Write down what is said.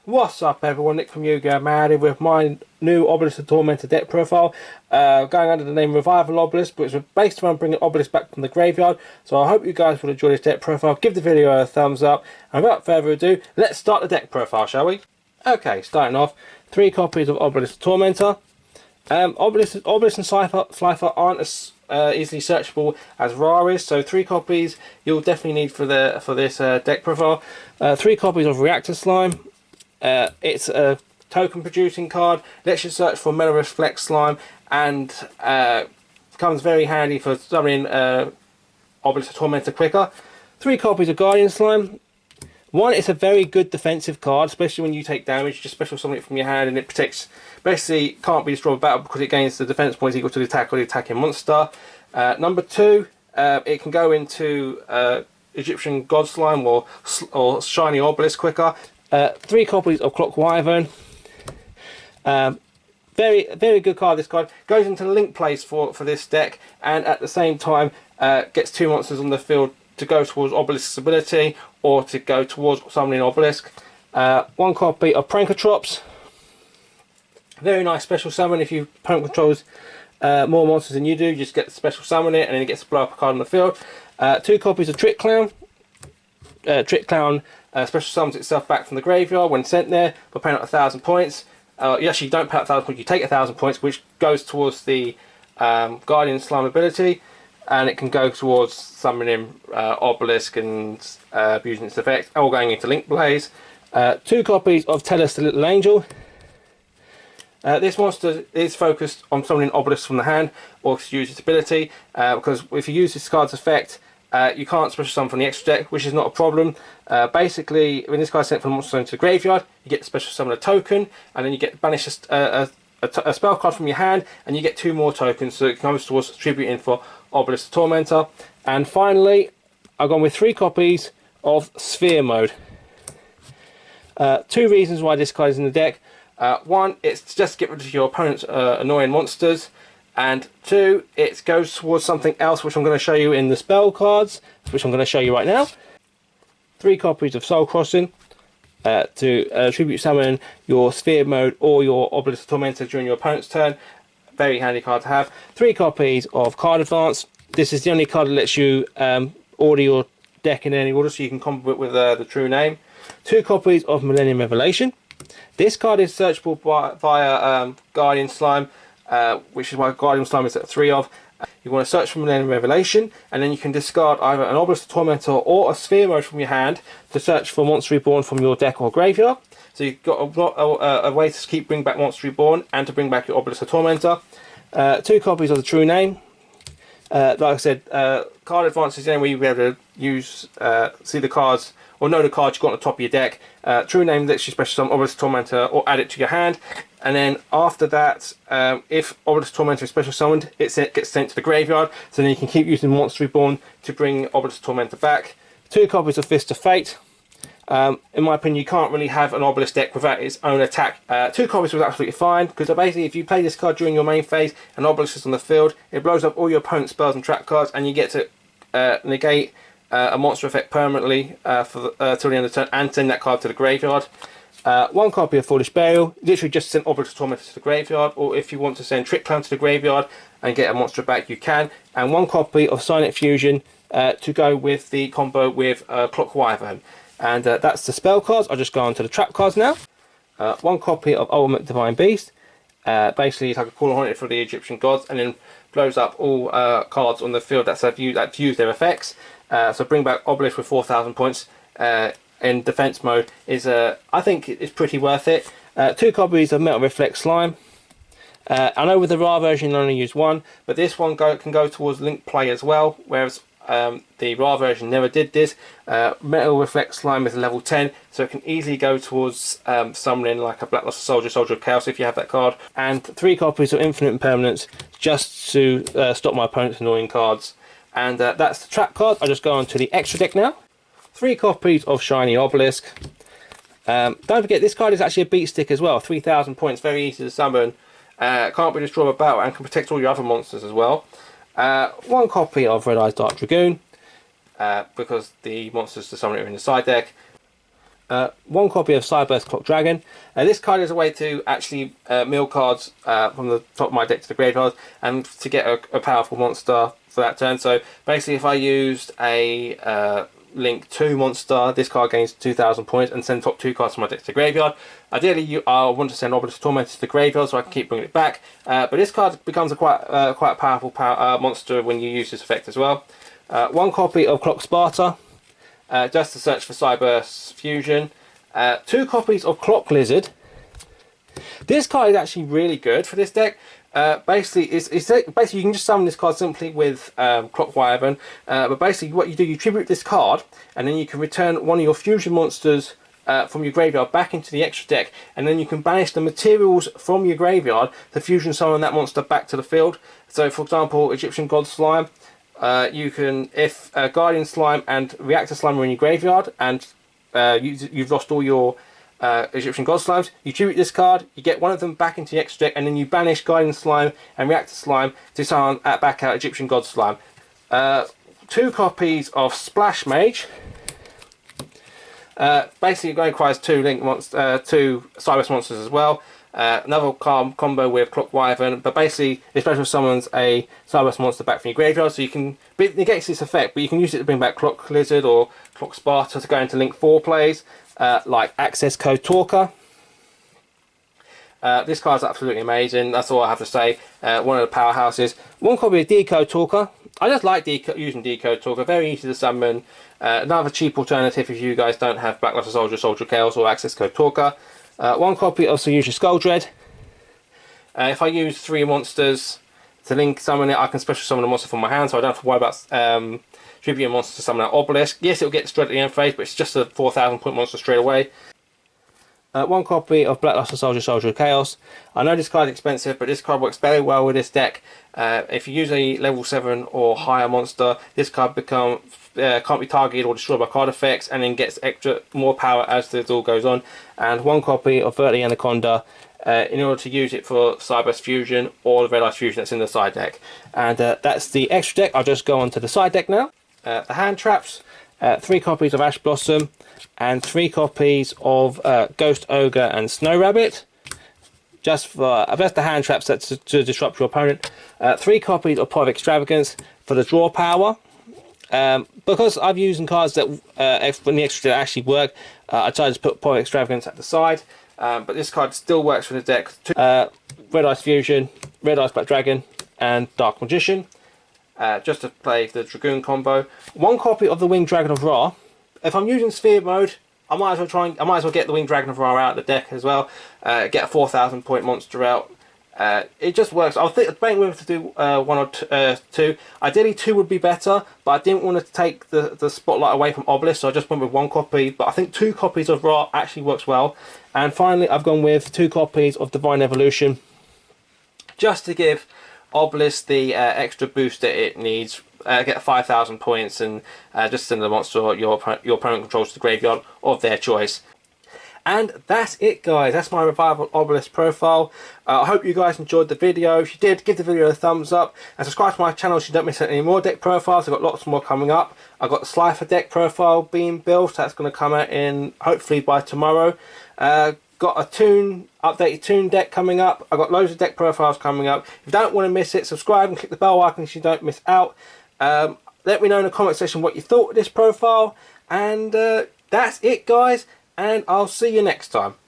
What's up everyone, Nick from Yu-Gi-Oh! Mad with my new Obelisk The Tormentor deck profile, going under the name Revival Obelisk, which is based around bringing Obelisk back from the graveyard. So I hope you guys will enjoy this deck profile. Give the video a thumbs up, and without further ado, let's start the deck profile, shall we? Okay, starting off, 3 copies of Obelisk The Tormentor. Obelisk and Cypher aren't as easily searchable as Ra is, so 3 copies you'll definitely need for this deck profile. 3 copies of Reactor Slime. It's a token producing card, lets you search for Metal Reflect Slime, and comes very handy for summoning Obelisk the Tormentor quicker. 3 copies of Guardian Slime. One, it's a very good defensive card, especially when you take damage. Just special summon it from your hand and it protects, basically can't be destroyed by battle because it gains the defense points equal to the attack or the attacking monster. Number 2, it can go into Egyptian God Slime or Shiny Obelisk quicker. 3 copies of Clock Wyvern. Very good card. This card goes into link plays for this deck, and at the same time gets 2 monsters on the field to go towards Obelisk's ability or to go towards summoning Obelisk. 1 copy of Prankotrops. Very nice special summon. If your opponent controls more monsters than you do, just get the special summon it and then it gets to blow up a card on the field. 2 copies of Trick Clown. Trick Clown special summons itself back from the graveyard when sent there by paying out 1,000 points. You actually don't pay out 1,000 points, you take 1,000 points, which goes towards the Guardian Slime ability, and it can go towards summoning Obelisk and using its effect, all going into Link Blaze. 2 copies of Tellus the Little Angel. This monster is focused on summoning Obelisk from the hand or to use its ability, because if you use this card's effect, you can't special summon from the extra deck, which is not a problem. Basically, when this guy's sent from the monster into the graveyard, you get the special summon a token, and then you get to banish a spell card from your hand, and you get 2 more tokens, so it comes towards distributing for Obelisk the Tormentor. And finally, I've gone with 3 copies of Sphere Mode. 2 reasons why this card is in the deck. 1, it's just to get rid of your opponent's annoying monsters. And 2, it goes towards something else which I'm going to show you in the spell cards, which I'm going to show you right now. 3 copies of Soul Crossing to tribute summon your Sphere Mode or your Obelisk the Tormentor during your opponent's turn. Very handy card to have. 3 copies of Card Advance. This is the only card that lets you order your deck in any order, so you can combo it with the true name. 2 copies of Millennium Revelation. This card is searchable via Guardian Slime, which is why Guardian Slime is at 3 of. You want to search for Millennium Revelation, and then you can discard either an Obelisk the Tormentor or a Sphere Mode from your hand to search for Monster Reborn from your deck or graveyard. So you've got a way to keep bring back Monster Reborn and to bring back your Obelisk the Tormentor. 2 copies of the True Name. Like I said, Card Advance is the only way you'll be able to use, see the cards or know the cards you've got on the top of your deck. True Name lets you special summon Obelisk the Tormentor or add it to your hand. And then after that, if Obelisk the Tormentor is special summoned, it gets sent to the graveyard, so then you can keep using Monster Reborn to bring Obelisk the Tormentor back. 2 copies of Fist of Fate. In my opinion, you can't really have an Obelisk deck without its own attack. 2 copies was absolutely fine, because basically if you play this card during your main phase and Obelisk is on the field, it blows up all your opponent's spells and trap cards, and you get to negate a monster effect permanently till the end of the turn and send that card to the graveyard. 1 copy of Foolish Burial. Literally just send Obelisk the Tormentor to the graveyard, or if you want to send Trick Clown to the graveyard and get a monster back, you can. And 1 copy of Silent Fusion to go with the combo with Clock Wyvern. And that's the spell cards. I'll just go on to the trap cards now. 1 copy of Ultimate Divine Beast. Basically, it's like a Call Haunted for the Egyptian gods, and then blows up all cards on the field that use their effects. So bring back Obelisk with 4,000 points in defense mode is, I think, it's pretty worth it. 2 copies of Metal Reflect Slime. I know with the Ra version you only use 1, but this one can go towards link play as well, whereas the Ra version never did this. Metal Reflect Slime is level 10, so it can easily go towards summoning like a Black Luster Soldier, Soldier of Chaos if you have that card. And 3 copies of Infinite Impermanence just to stop my opponent's annoying cards. And that's the trap card. I'll just go on to the extra deck now. 3 copies of Shiny Obelisk. Don't forget, this card is actually a beat stick as well. 3,000 points, very easy to summon. Can't be destroyed by battle and can protect all your other monsters as well. 1 copy of Red Eyes Dark Dragoon, because the monsters to summon it are in the side deck. 1 copy of Cyber's Clock Dragon. This card is a way to actually mill cards from the top of my deck to the graveyard and to get a powerful monster for that turn. So basically, if I used a Link 2 monster, this card gains 2,000 points and send top 2 cards from my deck to the graveyard. Ideally, I want to send Obelisk the Tormentor to the graveyard so I can keep bringing it back. But this card becomes a quite powerful monster when you use this effect as well. 1 copy of Clock Sparta, just to search for Cyber's Fusion. 2 copies of Clock Lizard. This card is actually really good for this deck. Basically you can just summon this card simply with Clock Wyvern, but basically what you do, you tribute this card and then you can return one of your fusion monsters from your graveyard back into the extra deck, and then you can banish the materials from your graveyard to fusion summon that monster back to the field. So for example, Egyptian God Slime, you can, if Guardian Slime and Reactor Slime are in your graveyard and you've lost all your Egyptian God Slimes, you tribute this card, you get one of them back into the extra deck, and then you banish Guardian Slime and Reactor Slime to summon back out Egyptian God Slime. 2 copies of Splash Mage. Basically, it requires 2 Cybers monsters as well. Another combo with Clock Wyvern, but basically this special summons a Cybers monster back from your graveyard, so you can negate this effect, but you can use it to bring back Clock Lizard or Clock Sparta to go into Link 4 plays. Like Access Code Talker. This card's absolutely amazing, that's all I have to say. One of the powerhouses. 1 copy of Decode Talker. I just like using Decode Talker, very easy to summon. Another cheap alternative if you guys don't have Black Luster Soldier, Soldier Chaos or Access Code Talker. 1 copy of Sayusha Skuldred. If I use 3 monsters to link summon it, I can special summon a monster from my hand, so I don't have to worry about tribute a monster to summon an Obelisk. Yes, it'll get destroyed at the end phase, but it's just a 4,000 point monster straight away. 1 copy of Black Luster Soldier, Soldier of Chaos. I know this card is expensive, but this card works very well with this deck. If you use a level 7 or higher monster, this card can't be targeted or destroyed by card effects, and then gets more power as the duel goes on. And 1 copy of Verti Anaconda in order to use it for Cyber's Fusion or the Red Ice Fusion that's in the side deck. And that's the extra deck. I'll just go on to the side deck now. The hand traps, 3 copies of Ash Blossom and 3 copies of Ghost Ogre and Snow Rabbit, just for the hand traps to disrupt your opponent. 3 copies of Pot of Extravagance for the draw power. Because I've used cards that when the extra actually work, I tried to put Pot of Extravagance at the side, but this card still works for the deck. Red Ice Fusion, Red Ice Black Dragon and Dark Magician. Just to play the Dragoon combo. 1 copy of the Winged Dragon of Ra. If I'm using Sphere mode, I might as well get the Winged Dragon of Ra out of the deck as well. Get a 4,000 point monster out. It just works. I was debating whether to do 1 or 2. Ideally 2 would be better, but I didn't want to take the spotlight away from Obelisk, so I just went with 1 copy. But I think 2 copies of Ra actually works well. And finally, I've gone with 2 copies of Divine Evolution, just to give Obelisk the extra boost that it needs. Get 5,000 points and just send the monster your opponent controls to the graveyard of their choice. And that's it, guys. That's my Revival Obelisk profile. I hope you guys enjoyed the video. If you did, give the video a thumbs up and subscribe to my channel so you don't miss any more deck profiles. I've got lots more coming up. I've got the Slifer deck profile being built. That's going to come out in hopefully by tomorrow. Got a updated Toon deck coming up. I've got loads of deck profiles coming up. If you don't want to miss it, subscribe and click the bell icon so you don't miss out. Let me know in the comment section what you thought of this profile. And that's it, guys. And I'll see you next time.